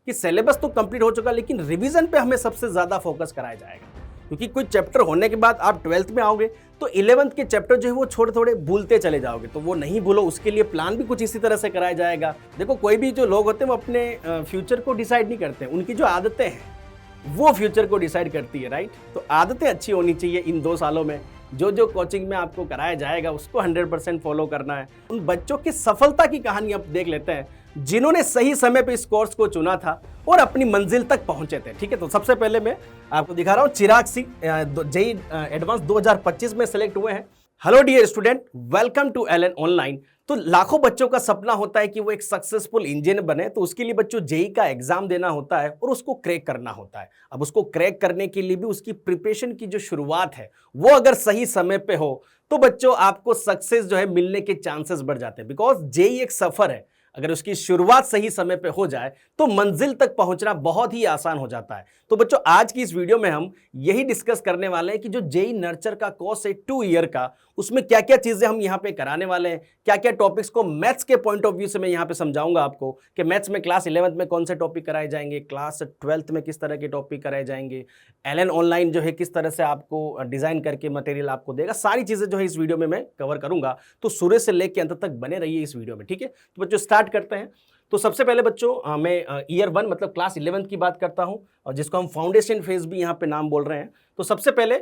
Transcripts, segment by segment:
कि सिलेबस तो कंप्लीट हो चुका, लेकिन रिवीजन पे हमें सबसे ज़्यादा फोकस कराया जाएगा, क्योंकि कुछ चैप्टर होने के बाद आप 12th में आओगे तो 11th के चैप्टर जो है वो थोड़े थोड़े भूलते चले जाओगे, तो वो नहीं भूलो उसके लिए प्लान भी कुछ इसी तरह से कराया जाएगा। देखो, कोई भी जो लोग होते हैं वो अपने फ्यूचर को डिसाइड नहीं करते, उनकी जो आदतें हैं वो फ्यूचर को डिसाइड करती है, राइट। तो आदतें अच्छी होनी चाहिए। इन 2 सालों में जो कोचिंग में आपको कराया जाएगा उसको 100% फॉलो करना है। उन बच्चों की सफलता की कहानी अब देख लेते हैं जिन्होंने सही समय पे इस कोर्स को चुना था और अपनी मंजिल तक पहुंचे थे। ठीक है, तो सबसे पहले मैं आपको दिखा रहा हूं चिराग सिंह, जेईई एडवांस 2025 में सेलेक्ट हुए हैं। Hello dear student, welcome to Allen online. तो लाखों बच्चों का सपना होता है कि वो एक सक्सेसफुल इंजीनियर बने, तो उसके लिए बच्चों जेईई का एग्जाम देना होता है और उसको क्रैक करना होता है। अब उसको क्रैक करने के लिए भी उसकी प्रिपरेशन की जो शुरुआत है वो अगर सही समय पे हो तो बच्चों आपको सक्सेस जो है मिलने के चांसेस बढ़ जाते हैं, बिकॉज जेईई एक सफर है। अगर उसकी शुरुआत सही समय पे हो जाए तो मंजिल तक पहुंचना बहुत ही आसान हो जाता है। तो बच्चों, आज की इस वीडियो में हम यही डिस्कस करने वाले हैं कि जो जेईई नर्चर का कोर्स है 2 ईयर का, उसमें क्या क्या चीजें हम यहाँ पे कराने वाले हैं, क्या क्या टॉपिक्स को मैथ्स के पॉइंट ऑफ व्यू से मैं यहाँ पे समझाऊंगा आपको कि मैथ्स में क्लास 11th में कौन से टॉपिक कराए जाएंगे, क्लास 12th में किस तरह के टॉपिक कराए जाएंगे, एलन ऑनलाइन जो है किस तरह से आपको डिजाइन करके मटेरियल आपको देगा। सारी चीजें जो है इस वीडियो में मैं कवर करूंगा, तो शुरू से लेकर अंत तक बने रहिए इस वीडियो में। ठीक है, तो बच्चों स्टार्ट करते हैं। तो सबसे पहले बच्चों मैं ईयर 1 मतलब क्लास 11th की बात करता हूं, और जिसको हम फाउंडेशन फेज भी यहाँ पे नाम बोल रहे हैं। तो सबसे पहले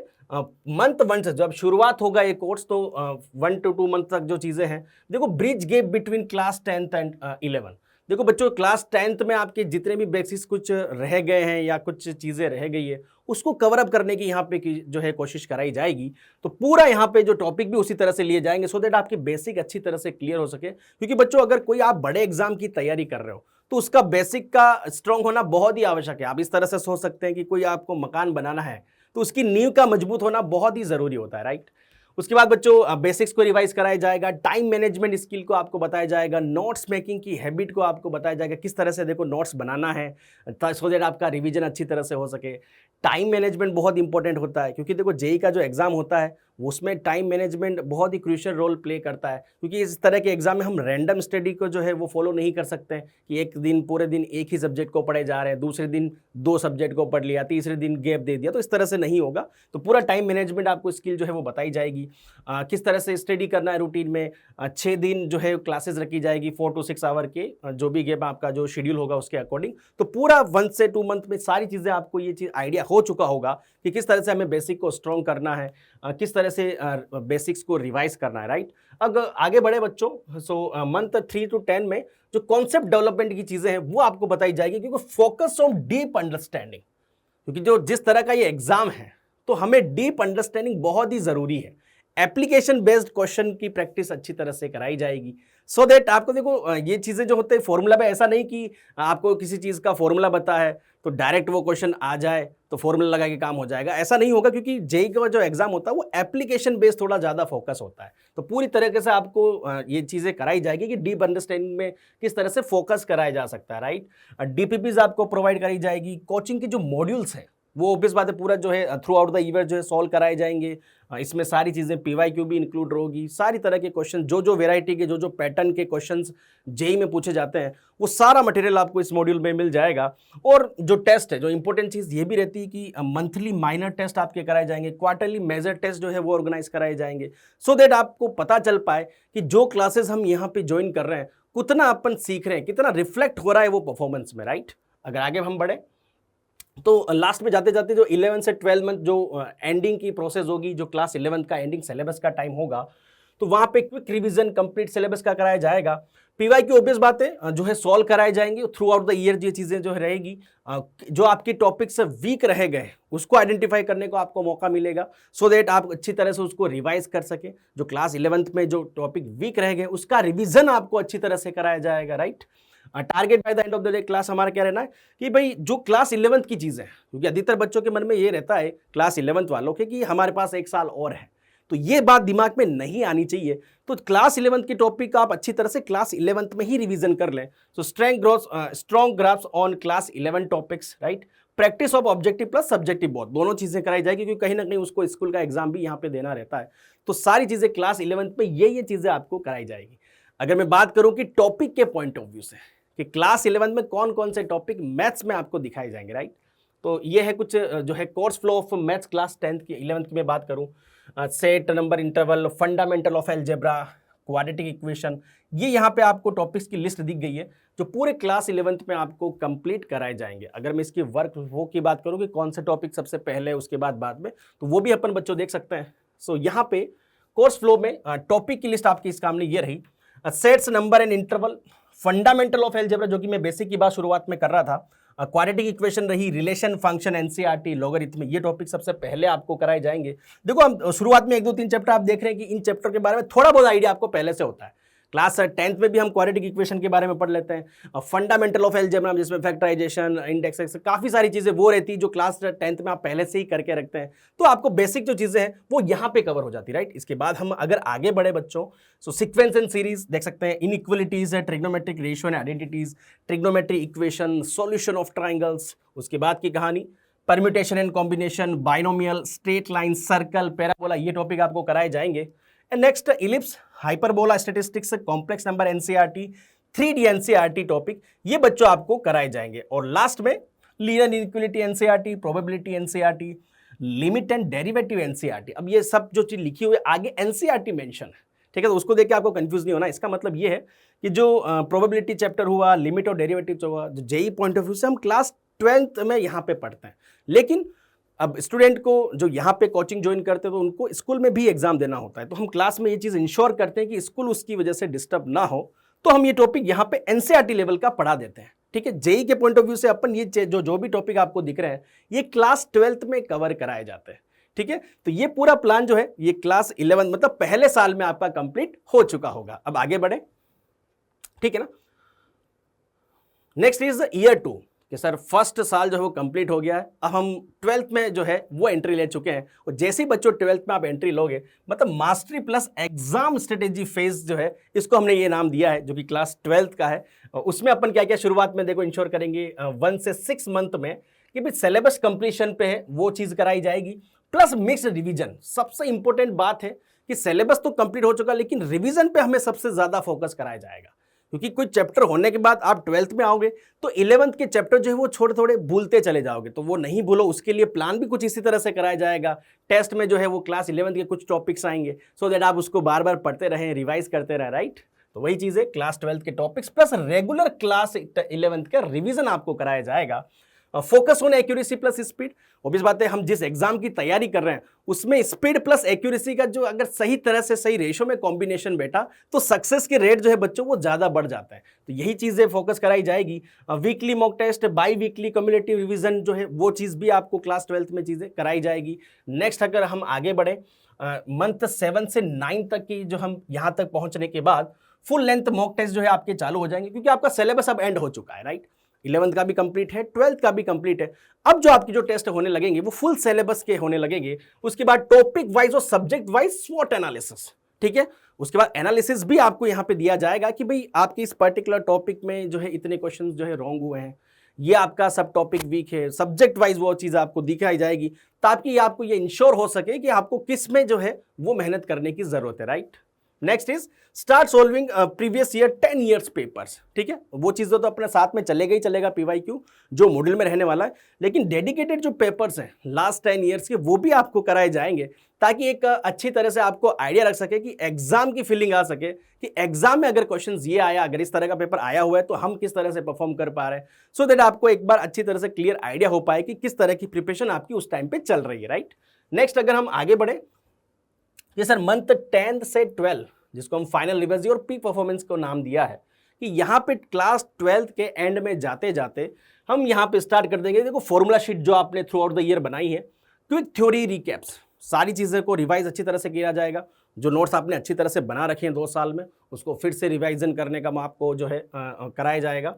मंथ 1 से जब शुरुआत होगा ये कोर्स, तो 1 to 2 मंथ तक जो चीजें हैं, देखो bridge gap between class 10th and 11। देखो बच्चों, क्लास 10th में आपके जितने भी बेसिक्स कुछ रह गए हैं या कुछ चीजें रह गई है उसको कवर अप करने की यहाँ पे की जो है कोशिश कराई जाएगी। तो पूरा यहाँ पे जो टॉपिक भी उसी तरह से लिए जाएंगे, सो दैट आपकी बेसिक अच्छी तरह से क्लियर हो सके। क्योंकि बच्चों, अगर कोई आप बड़े एग्जाम की तैयारी कर रहे हो तो उसका बेसिक का स्ट्रांग होना बहुत ही आवश्यक है। आप इस तरह से सोच सकते हैं कि कोई आपको मकान बनाना है तो उसकी नींव का मजबूत होना बहुत ही जरूरी होता है, राइट। उसके बाद बच्चों बेसिक्स को रिवाइज कराया जाएगा, टाइम मैनेजमेंट स्किल को आपको बताया जाएगा, नोट्स मेकिंग की हैबिट को आपको बताया जाएगा, किस तरह से देखो नोट्स बनाना है सो दैट आपका रिवीजन अच्छी तरह से हो सके। टाइम मैनेजमेंट बहुत इंपॉर्टेंट होता है, क्योंकि देखो जेईई का जो एग्जाम होता है उसमें टाइम मैनेजमेंट बहुत ही क्रूशियल रोल प्ले करता है। क्योंकि इस तरह के एग्जाम में हम रैंडम स्टडी को जो है वो फॉलो नहीं कर सकते हैं कि एक दिन पूरे दिन एक ही सब्जेक्ट को पढ़े जा रहे हैं, दूसरे दिन 2 सब्जेक्ट को पढ़ लिया, तीसरे दिन गैप दे दिया, तो इस तरह से नहीं होगा। तो पूरा टाइम मैनेजमेंट आपको स्किल जो है वो बताई जाएगी। किस तरह से स्टडी करना है रूटीन में। 6 दिन जो है क्लासेस रखी जाएगी 4 to 6 आवर के, जो भी गैप आपका जो शेड्यूल होगा उसके अकॉर्डिंग। तो पूरा 1 से 2 मंथ में सारी चीज़ें आपको ये चीज़ आइडिया हो चुका होगा कि किस तरह से हमें बेसिक को स्ट्रॉन्ग करना है, किस तरह से बेसिक्स को रिवाइज करना है, राइट। अब आगे बढ़े बच्चों, सो मंथ 3 to 10 में जो कॉन्सेप्ट डेवलपमेंट की चीज़ें हैं वो आपको बताई जाएगी, क्योंकि फोकस ऑन डीप अंडरस्टैंडिंग। क्योंकि जो जिस तरह का ये एग्जाम है तो हमें डीप अंडरस्टैंडिंग बहुत ही ज़रूरी है। एप्लीकेशन बेस्ड क्वेश्चन की प्रैक्टिस अच्छी तरह से कराई जाएगी, सो दैट आपको देखो ये चीज़ें जो होते हैं फॉर्मूला में, ऐसा नहीं कि आपको किसी चीज़ का फॉर्मूला बता है तो डायरेक्ट वो क्वेश्चन आ जाए तो फॉर्मूला लगा के काम हो जाएगा, ऐसा नहीं होगा। क्योंकि जेईई का जो एग्जाम होता है वो एप्लीकेशन बेस्ड थोड़ा ज़्यादा फोकस होता है। तो पूरी तरीके से आपको ये चीज़ें कराई जाएगी कि डीप अंडरस्टैंडिंग में किस तरह से फोकस कराया जा सकता है, राइट। डीपीपीज आपको प्रोवाइड कराई जाएगी। कोचिंग के जो मॉड्यूल्स हैं वो ऑब्वियस बात है पूरा जो है थ्रू आउट द ईयर जो है सॉल्व कराए जाएंगे। इसमें सारी चीज़ें पीवाईक्यू भी इंक्लूड होगी, सारी तरह के क्वेश्चन, जो वैरायटी के जो पैटर्न के क्वेश्चंस जेईई में पूछे जाते हैं वो सारा मटेरियल आपको इस मॉड्यूल में मिल जाएगा। और जो टेस्ट है, जो इंपॉर्टेंट चीज़ ये भी रहती है कि मंथली माइनर टेस्ट आपके कराए जाएंगे, क्वार्टरली मेजर टेस्ट जो है वो ऑर्गेनाइज कराए जाएंगे, सो दैट आपको पता चल पाए कि जो क्लासेस हम यहाँ पे ज्वाइन कर रहे हैं कितना अपन सीख रहे हैं, कितना रिफ्लेक्ट हो रहा है वो परफॉर्मेंस में, राइट। अगर आगे हम बढ़े तो लास्ट में जाते जाते जो 11 से 12 मंथ जो एंडिंग की प्रोसेस होगी, जो क्लास 11 का एंडिंग सिलेबस का टाइम होगा, तो वहाँ पे क्विक रिवीजन कंप्लीट सिलेबस का कराया जाएगा। पीवाई की ऑब्वियस बातें जो है सॉल्व कराए जाएंगे थ्रू आउट द ईयर, ये चीज़ें जो रहेगी। जो आपकी टॉपिक से वीक रह गए उसको आइडेंटिफाई करने को आपको मौका मिलेगा, सो दैट आप अच्छी तरह से उसको रिवाइज कर सके। जो क्लास 11th में जो टॉपिक वीक रह गए उसका रिविजन आपको अच्छी तरह से कराया जाएगा, right. Target by the end of the day class हमारा क्या रहना है कि भाई जो क्लास 11th की चीज़ है, क्योंकि अधिकतर बच्चों के मन में ये रहता है क्लास 11th वालों के कि हमारे पास 1 साल और है, तो ये बात दिमाग में नहीं आनी चाहिए। तो क्लास 11th की टॉपिक आप अच्छी तरह से क्लास 11th में ही रिवीजन कर लें। So strong graphs on class 11 topics, right. Practice of objective plus subjective both, दोनों चीज़ें कराई जाएगी, क्योंकि कहीं ना कहीं उसको स्कूल का एग्जाम भी यहाँ पे देना रहता है। तो सारी चीज़ें क्लास 11th में ये चीज़ें आपको कराई जाएगी। अगर मैं बात करूँ कि टॉपिक के पॉइंट ऑफ व्यू से कि क्लास 11 में कौन कौन से टॉपिक मैथ्स में आपको दिखाए जाएंगे, राइट। तो ये है कुछ जो है course flow of maths class 10th की 11th की मैं बात करूँ, set, number interval, fundamental of algebra, quadratic equation, ये यहाँ पे आपको टॉपिक्स की लिस्ट दी गई है जो पूरे क्लास 11th में आपको कंप्लीट कराए जाएंगे। अगर मैं इसकी वर्क फ्लो की बात करूँ कि कौन से टॉपिक सबसे पहले उसके बाद में, तो वो भी अपन बच्चों देख सकते हैं। सो यहाँ पे कोर्स फ्लो में टॉपिक की लिस्ट आपकी इस काम में ये रही, sets, number and interval, fundamental of algebra जो कि मैं बेसिक की बात शुरुआत में कर रहा था, क्वाड्रेटिक इक्वेशन रही, रिलेशन, फंक्शन, एनसीईआरटी, लॉगरिथम, ये टॉपिक सबसे पहले आपको कराए जाएंगे। देखो हम शुरुआत में 1, 2, 3 चैप्टर आप देख रहे हैं कि इन चैप्टर के बारे में थोड़ा बहुत आइडिया आपको पहले से होता है। क्लास 10th में भी हम क्वाड्रेटिक इक्वेशन के बारे में पढ़ लेते हैं, फंडामेंटल ऑफ अलजेब्रा जिसमें फैक्टराइजेशन, इंडेक्स, काफ़ी सारी चीज़ें वो रहती है जो क्लास 10th में आप पहले से ही करके रखते हैं, तो आपको बेसिक जो चीज़ें हैं वो यहाँ पे कवर हो जाती है, राइट। इसके बाद हम अगर आगे बढ़े बच्चों, सो सीक्वेंस एंड सीरीज देख सकते हैं, इनइक्वलिटीज है, trigonometric ratio and identities, trigonometry equation, solution of triangles, उसके बाद की कहानी permutation and combination, binomial, straight line, circle, parabola, ये टॉपिक आपको कराए जाएंगे। And next ellipse, hyperbola, statistics, complex number, NCERT, 3D NCERT topic ये बच्चों आपको कराए जाएंगे। और लास्ट में linear inequality NCERT, probability NCERT, limit and derivative NCERT. अब ये सब जो चीज लिखी हुई है आगे एनसीईआरटी मेंशन है, ठीक है, तो उसको देख के आपको कंफ्यूज नहीं होना। इसका मतलब ये है कि जो प्रोबेबिलिटी चैप्टर हुआ, लिमिट और डेरिवेटिव हुआ, जो जेई पॉइंट ऑफ व्यू से हम क्लास 12th में यहाँ पे पढ़ते हैं, लेकिन अब स्टूडेंट को जो यहाँ पे कोचिंग ज्वाइन करते हैं तो उनको स्कूल में भी एग्जाम देना होता है, तो हम क्लास में ये चीज़ इंश्योर करते हैं कि स्कूल उसकी वजह से डिस्टर्ब ना हो, तो हम ये टॉपिक यहाँ पे एनसीईआरटी लेवल का पढ़ा देते हैं, ठीक है। जेई के पॉइंट ऑफ व्यू से अपन ये जो भी टॉपिक आपको दिख रहे हैं ये क्लास 12th में कवर कराए जाते हैं, ठीक है। तो ये पूरा प्लान जो है ये क्लास 11 मतलब पहले साल में आपका कंप्लीट हो चुका होगा। अब आगे बढ़े, ठीक है ना। नेक्स्ट इज ईयर 2 कि सर फर्स्ट साल जो है वो कंप्लीट हो गया है, अब हम 12th में जो है वो एंट्री ले चुके हैं, और जैसे ही बच्चों 12th में आप एंट्री लोगे मतलब mastery plus exam strategy phase जो है इसको हमने ये नाम दिया है, जो कि क्लास 12th का है। उसमें अपन क्या क्या शुरुआत में देखो इंश्योर करेंगे 1 से 6 मंथ में कि भाई सिलेबस कंप्लीशन पे है वो चीज़ कराई जाएगी, प्लस मिक्स रिविजन। सबसे इंपॉर्टेंट बात है कि सिलेबस तो कंप्लीट हो चुका लेकिन रिविजन पे हमें सबसे ज़्यादा फोकस कराया जाएगा, क्योंकि कुछ चैप्टर होने के बाद आप 12th में आओगे तो 11th के चैप्टर जो है वो थोड़े थोड़े भूलते चले जाओगे, तो वो नहीं भूलो उसके लिए प्लान भी कुछ इसी तरह से कराया जाएगा। टेस्ट में जो है वो क्लास 11th के कुछ टॉपिक्स आएंगे सो दैट आप उसको बार बार पढ़ते रहें, रिवाइज करते रहें, राइट। तो वही चीज़ है, क्लास 12th के topics plus regular class 11th का रिविजन आपको कराया जाएगा। Focus on accuracy plus speed, obvious बात है हम जिस एग्जाम की तैयारी कर रहे हैं उसमें स्पीड प्लस एक्यूरेसी का जो अगर सही तरह से सही रेशो में कॉम्बिनेशन बैठा तो सक्सेस के रेट जो है बच्चों वो ज़्यादा बढ़ जाता है, तो यही चीज़ें फोकस कराई जाएगी। Weekly mock test, biweekly cumulative revision जो है वो चीज़ भी आपको क्लास 12th में चीज़ें कराई जाएगी। नेक्स्ट अगर हम आगे बढ़े मंथ 7 से 9 तक की जो हम यहाँ तक पहुँचने के बाद फुल लेंथ मॉक टेस्ट जो है आपके चालू हो जाएंगे, क्योंकि आपका सिलेबस अब एंड हो चुका है, राइट। 11th का भी कंप्लीट है, 12th का भी कंप्लीट है। अब जो आपकी जो टेस्ट होने लगेंगे वो फुल सिलेबस के होने लगेंगे, उसके बाद टॉपिक वाइज और सब्जेक्ट वाइज स्वॉट एनालिसिस, ठीक है। उसके बाद एनालिसिस भी आपको यहाँ पे दिया जाएगा कि भाई आपके इस पर्टिकुलर टॉपिक में जो है इतने क्वेश्चंस जो है रॉन्ग हुए हैं, ये आपका सब टॉपिक वीक है, सब्जेक्ट वाइज वो चीज़ आपको दिखाई जाएगी ताकि आपको ये इंश्योर हो सके कि आपको किस में जो है वो मेहनत करने की जरूरत है, right. Next is start solving previous year 10 years papers, ठीक है। वो चीज़ तो अपने साथ में चलेगा ही चलेगा पीवाईक्यू जो मॉड्यूल में रहने वाला है, लेकिन डेडिकेटेड जो पेपर्स हैं लास्ट 10 ईयर्स के वो भी आपको कराए जाएंगे ताकि एक अच्छी तरह से आपको आइडिया रख सके कि एग्जाम की फीलिंग आ सके कि एग्जाम में अगर क्वेश्चन ये आया, अगर इस तरह का पेपर आया हुआ है तो हम किस तरह से परफॉर्म कर पा रहे हैं, सो दैट आपको एक बार अच्छी तरह से क्लियर आइडिया हो पाए कि किस तरह की प्रिपरेशन आपकी उस टाइम पे चल रही है, राइट। नेक्स्ट अगर हम आगे बढ़े, ये सर मंथ 10 से 12 जिसको हम फाइनल रिविजन और पीक परफॉर्मेंस को नाम दिया है कि यहाँ पे क्लास 12th के एंड में जाते जाते हम यहाँ पे स्टार्ट कर देंगे। देखो फॉर्मूला शीट जो आपने थ्रू आउट द ईयर बनाई है, क्विक थ्योरी रिकैप्स, सारी चीज़ें को रिवाइज अच्छी तरह से किया जाएगा। जो नोट्स आपने अच्छी तरह से बना रखे हैं 2 साल में उसको फिर से रिवाइजन करने का आपको जो है कराया जाएगा।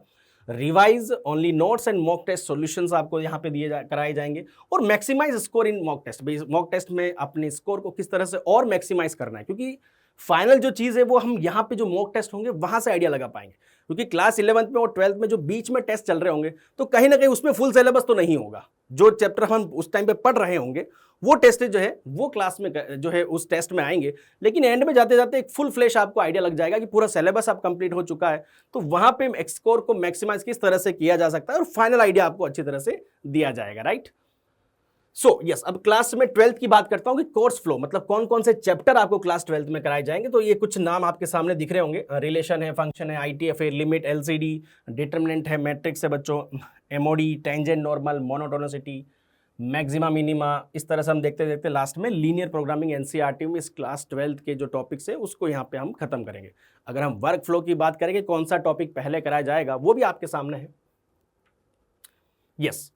Revise only notes and mock test solutions आपको यहाँ पे कराए जाएंगे, और maximise score in mock test. Mock test में अपने स्कोर को किस तरह से और मैक्सिमाइज करना है, क्योंकि फाइनल जो चीज़ है वो हम यहाँ पे जो मॉक टेस्ट होंगे वहाँ से आइडिया लगा पाएंगे, क्योंकि क्लास 11th में और 12th में जो बीच में टेस्ट चल रहे होंगे तो कहीं ना कहीं उसमें फुल सिलेबस तो नहीं होगा। जो चैप्टर हम उस टाइम पे पढ़ रहे होंगे वो टेस्ट जो है वो क्लास में जो है उस टेस्ट में आएंगे, लेकिन एंड में जाते जाते एक फुल फ्लैश आपको आइडिया लग जाएगा कि पूरा सिलेबस आप कंप्लीट हो चुका है, तो वहाँ पे स्कोर को मैक्सिमाइज किस तरह से किया जा सकता है और फाइनल आइडिया आपको अच्छी तरह से दिया जाएगा, राइट। सो यस, अब क्लास में 12th की बात करता हूं कि कोर्स फ्लो मतलब कौन कौन से चैप्टर आपको क्लास 12th में कराए जाएंगे। तो ये कुछ नाम आपके सामने दिख रहे होंगे, रिलेशन है, फंक्शन है, आईटीएफ है, लिमिट, एलसीडी, डिटरमिनेंट है, मैट्रिक्स है बच्चों, MoD, tangent, normal, monotonicity, maxima, minima. इस तरह से हम देखते देखते लास्ट में लीनियर प्रोग्रामिंग एनसीईआरटी में इस क्लास 12th के जो टॉपिक्स है उसको यहाँ पे हम खत्म करेंगे। अगर हम वर्क फ्लो की बात करेंगे कौन सा टॉपिक पहले कराया जाएगा वो भी आपके सामने है। यस,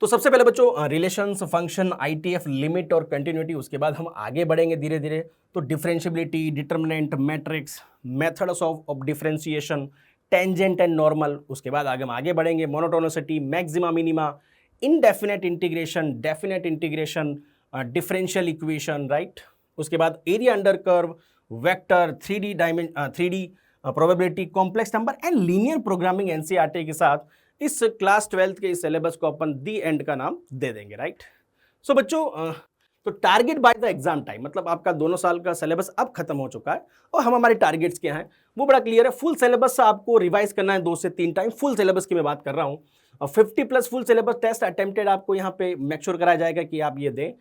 तो सबसे पहले बच्चों रिलेशंस, फंक्शन, आईटीएफ, लिमिट और कंटिन्यूटी, उसके बाद हम आगे बढ़ेंगे धीरे धीरे तो differentiability, determinant, matrix, methods of differentiation, tangent and normal. उसके बाद आगे हम आगे बढ़ेंगे monotonicity, maxima, minima, indefinite integration, definite integration, differential equation, right. उसके बाद area under curve, vector, 3D probability, complex number and linear programming NCERT के साथ इस क्लास 12th के इस सिलेबस को अपन दी एंड का नाम दे देंगे, राइट। सो बच्चों तो target by the exam time मतलब आपका दोनों साल का सिलेबस अब खत्म हो चुका है और हम हमारे टारगेट्स क्या हैं वो बड़ा क्लियर है। फुल सिलेबस आपको रिवाइज करना है 2 से 3 टाइम, फुल सिलेबस की मैं बात कर रहा हूँ। और 50+ फुल सिलेबस टेस्ट अटेम्प्टेड आपको यहाँ पे मेक श्योर कराया जाएगा कि आप ये दें।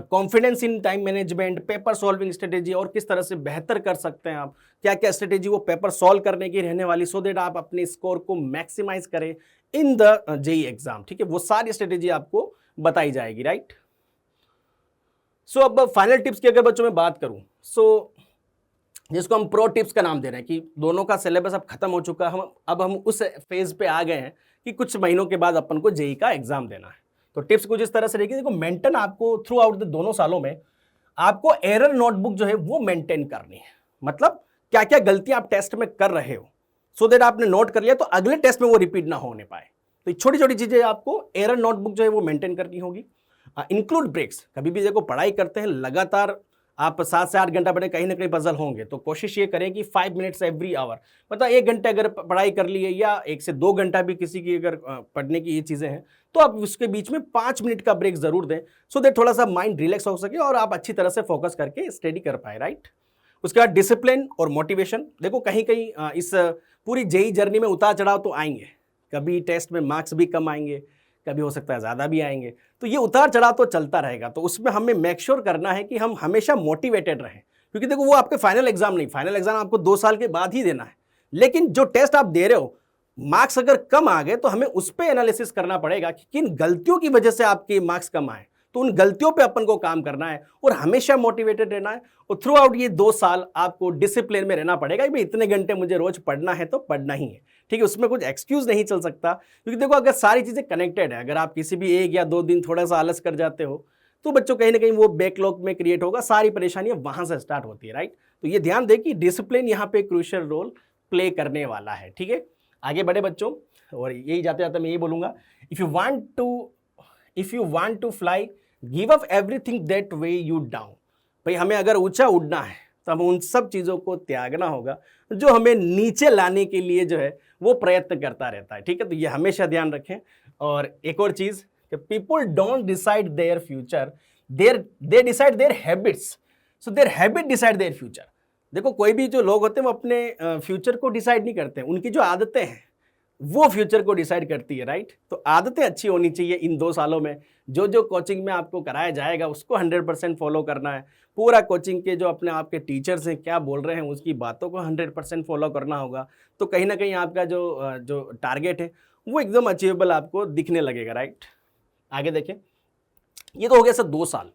Confidence in time management, paper solving strategy और किस तरह से बेहतर कर सकते हैं आप, क्या क्या स्ट्रेटेजी वो पेपर सॉल्व करने की रहने वाली, सो दैट आप अपने स्कोर को मैक्सिमाइज करें इन द जेई एग्जाम, ठीक है। वो सारी स्ट्रेटेजी आपको बताई जाएगी, राइट। सो अब फाइनल टिप्स की अगर बच्चों में बात करूं, सो जिसको हम प्रो टिप्स का नाम दे रहे हैं कि दोनों का सिलेबस अब खत्म हो चुका है, अब हम उस फेज पे आ गए हैं कि कुछ महीनों के बाद अपन को जेई का एग्जाम देना है। तो टिप्स कुछ इस तरह से रहेगी, देखो मेंटेन आपको थ्रू आउट द दोनों सालों में आपको एरर नोटबुक जो है वो मेंटेन करनी है। मतलब क्या क्या गलतियां आप टेस्ट में कर रहे हो, सो दैट आपने नोट कर लिया तो अगले टेस्ट में वो रिपीट ना होने पाए। तो छोटी छोटी चीजें आपको एरर नोटबुक जो है वो मेंटेन करनी होगी। इंक्लूड ब्रेक्स, कभी भी देखो पढ़ाई करते हैं लगातार आप 7 से 8 घंटा पढ़े, कहीं ना कहीं पजल होंगे, तो कोशिश ये करें कि 5 मिनट्स एवरी आवर, मतलब 1 घंटे अगर पढ़ाई कर ली है या 1 से 2 घंटा भी किसी की अगर पढ़ने की ये चीज़ें हैं तो आप उसके बीच में 5 मिनट का ब्रेक जरूर दें, सो दैट थोड़ा सा माइंड रिलैक्स हो सके और आप अच्छी तरह से फोकस करके स्टडी कर पाए, राइट। उसके बाद डिसिप्लिन और मोटिवेशन, देखो कहीं कहीं इस पूरी जेई जर्नी में उतार चढ़ाव तो आएंगे, कभी टेस्ट में मार्क्स भी कम आएंगे, कभी हो सकता है ज़्यादा भी आएंगे, तो ये उतार चढ़ाव तो चलता रहेगा। तो उसमें हमें मेक श्योर करना है कि हम हमेशा मोटिवेटेड रहें, क्योंकि देखो वो आपके फाइनल एग्जाम नहीं, फाइनल एग्जाम आपको 2 साल के बाद ही देना है, लेकिन जो टेस्ट आप दे रहे हो मार्क्स अगर कम आ गए तो हमें उस पर एनालिसिस करना पड़ेगा कि किन गलतियों की वजह से आपके मार्क्स कम आए, तो उन गलतियों पे अपन को काम करना है और हमेशा मोटिवेटेड रहना है। और थ्रू आउट ये 2 साल आपको डिसिप्लिन में रहना पड़ेगा, भाई इतने घंटे मुझे रोज पढ़ना है तो पढ़ना ही है, ठीक है। उसमें कुछ एक्सक्यूज नहीं चल सकता, क्योंकि देखो अगर सारी चीजें कनेक्टेड है, अगर आप किसी भी 1 या 2 दिन थोड़ा सा आलस कर जाते हो तो बच्चों कहीं ना कहीं वो बैकलॉग में क्रिएट होगा, सारी परेशानियां वहां से स्टार्ट होती है, राइट। तो ये ध्यान दें कि डिसिप्लिन यहाँ पे क्रूशियल रोल प्ले करने वाला है, ठीक है। आगे बढ़े बच्चों, और यही जाते जाते मैं यही बोलूंगा, if you want to fly give up everything that weighs you down. भाई हमें अगर ऊंचा उड़ना है तो हमें उन सब चीज़ों को त्यागना होगा जो हमें नीचे लाने के लिए जो है वो प्रयत्न करता रहता है, ठीक है। तो ये हमेशा ध्यान रखें। और एक और चीज़ कि people don't decide their future, they decide their habits, so there habit decide their future. देखो कोई भी जो लोग होते हैं वो अपने फ्यूचर को डिसाइड नहीं करते, उनकी जो आदतें हैं वो फ्यूचर को डिसाइड करती है, राइट। तो आदतें अच्छी होनी चाहिए। इन 2 सालों में जो जो कोचिंग में आपको कराया जाएगा उसको 100% फॉलो करना है। पूरा कोचिंग के जो अपने आपके टीचर्स हैं क्या बोल रहे हैं उसकी बातों को 100% फॉलो करना होगा, तो कहीं ना कहीं आपका जो टारगेट है वो एकदम अचीवेबल आपको दिखने लगेगा, राइट। आगे देखें, ये तो हो गया सर 2 साल।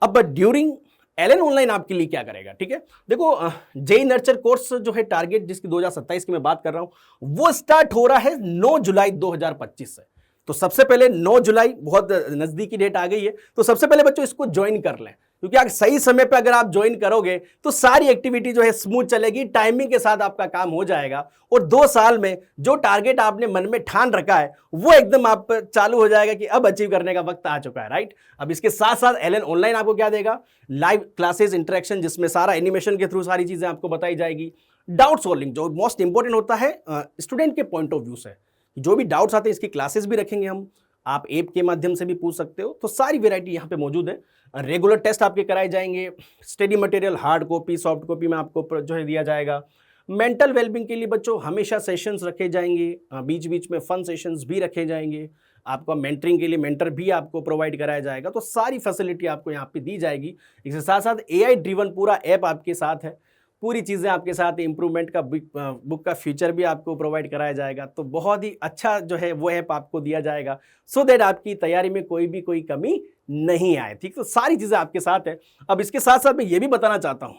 अब ड्यूरिंग एलन ऑनलाइन आपके लिए क्या करेगा, ठीक है। देखो जेई नर्चर कोर्स जो है टारगेट जिसकी 2027 की मैं बात कर रहा हूं वो स्टार्ट हो रहा है 9 जुलाई 2025 से। तो सबसे पहले 9 जुलाई बहुत नजदीकी डेट आ गई है, तो सबसे पहले बच्चों इसको ज्वाइन कर लें, क्योंकि अगर सही समय पे अगर आप ज्वाइन करोगे तो सारी एक्टिविटी जो है स्मूथ चलेगी, टाइमिंग के साथ आपका काम हो जाएगा और 2 साल में जो टारगेट आपने मन में ठान रखा है वो एकदम आप चालू हो जाएगा कि अब अचीव करने का वक्त आ चुका है, राइट। अब इसके साथ साथ एलन ऑनलाइन आपको क्या देगा, लाइव क्लासेस, इंटरेक्शन, जिसमें सारा एनिमेशन के थ्रू सारी चीजें आपको बताई जाएगी। डाउट सॉल्विंग जो मोस्ट इंपॉर्टेंट होता है स्टूडेंट के पॉइंट ऑफ व्यू से, जो भी डाउट्स आते हैं इसकी क्लासेस भी रखेंगे हम, आप ऐप के माध्यम से भी पूछ सकते हो। तो सारी वैरायटी यहाँ पे मौजूद है। रेगुलर टेस्ट आपके कराए जाएंगे, study material hard copy soft copy में आपको जो है दिया जाएगा। मेंटल वेलबिंग के लिए बच्चों हमेशा सेशंस रखे जाएंगे, बीच बीच में फन सेशंस भी रखे जाएंगे। आपका मेंटरिंग के लिए मेंटर भी आपको प्रोवाइड कराया जाएगा। तो सारी फैसिलिटी आपको यहाँ पे दी जाएगी। इसके साथ साथ AI ड्रिवन पूरा ऐप आपके साथ है, पूरी चीज़ें आपके साथ, इम्प्रूवमेंट का बुक का फीचर भी आपको प्रोवाइड कराया जाएगा। तो बहुत ही अच्छा जो है वो ऐप आपको दिया जाएगा, सो दैट आपकी तैयारी में कोई कमी नहीं आए, ठीक। तो सारी चीज़ें आपके साथ है। अब इसके साथ साथ मैं ये भी बताना चाहता हूँ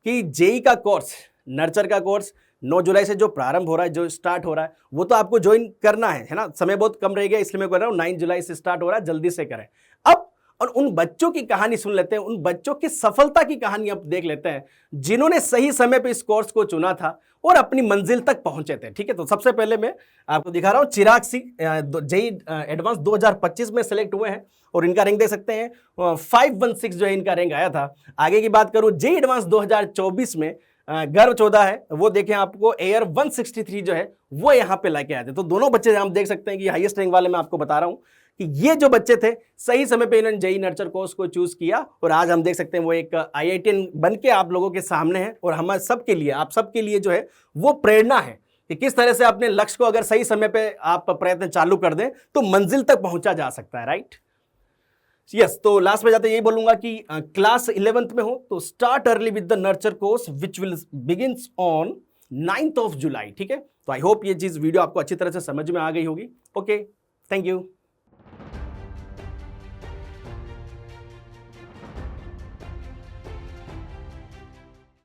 कि जेई का कोर्स, नर्चर का कोर्स 9 जुलाई से जो प्रारंभ हो रहा है, जो स्टार्ट हो रहा है, वो तो आपको ज्वाइन करना है ना। समय बहुत कम रह गया इसलिए मैं कह रहा हूँ 9 जुलाई से स्टार्ट हो रहा है, जल्दी से करें। अब और उन बच्चों की कहानी सुन लेते हैं, उन बच्चों की सफलता की कहानी अब देख लेते हैं जिन्होंने सही समय पे इस कोर्स को चुना था और अपनी मंजिल तक पहुंचे थे, ठीक है। तो सबसे पहले मैं आपको दिखा रहा हूं, चिराग सिंह जेई एडवांस 2025 में सेलेक्ट हुए हैं और इनका रैंक देख सकते हैं 516 जो है इनका रैंक आया था। आगे की बात करूं, जेई एडवांस 2024 में गर्व 14 है, वो देखें आपको एयर 163 जो है वो यहाँ पे लेके आए थे। तो दोनों बच्चे हम देख सकते हैं कि हाईएस्ट रैंक वाले मैं आपको बता रहा हूं कि ये जो बच्चे थे सही समय पे इन्होंने जेई नर्चर कोर्स को चूज किया और आज हम देख सकते हैं वो एक IITian बन के आप लोगों के सामने है और हमारे सबके लिए, आप सबके लिए जो है वो प्रेरणा है कि किस तरह से अपने लक्ष्य को अगर सही समय पे आप प्रयत्न चालू कर दें तो मंजिल तक पहुंचा जा सकता है, राइट। यस, तो लास्ट में जाते यही बोलूंगा कि क्लास 11th में हो तो start early with the nurture course which will begins on 9th of July, ठीक है। तो आई होप ये चीज वीडियो आपको अच्छी तरह से समझ में आ गई होगी। Okay, thank you.